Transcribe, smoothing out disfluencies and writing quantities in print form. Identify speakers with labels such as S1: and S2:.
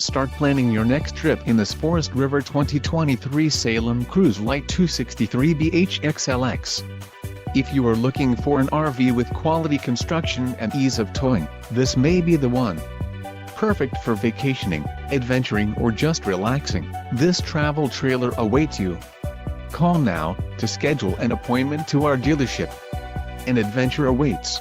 S1: Start planning your next trip in this Forest River 2023 Salem Cruise Lite 263BHXLX. If you are looking for an RV with quality construction and ease of towing, this may be the one. Perfect for vacationing, adventuring or just relaxing, this travel trailer awaits you. Call now to schedule an appointment to our dealership. An adventure awaits.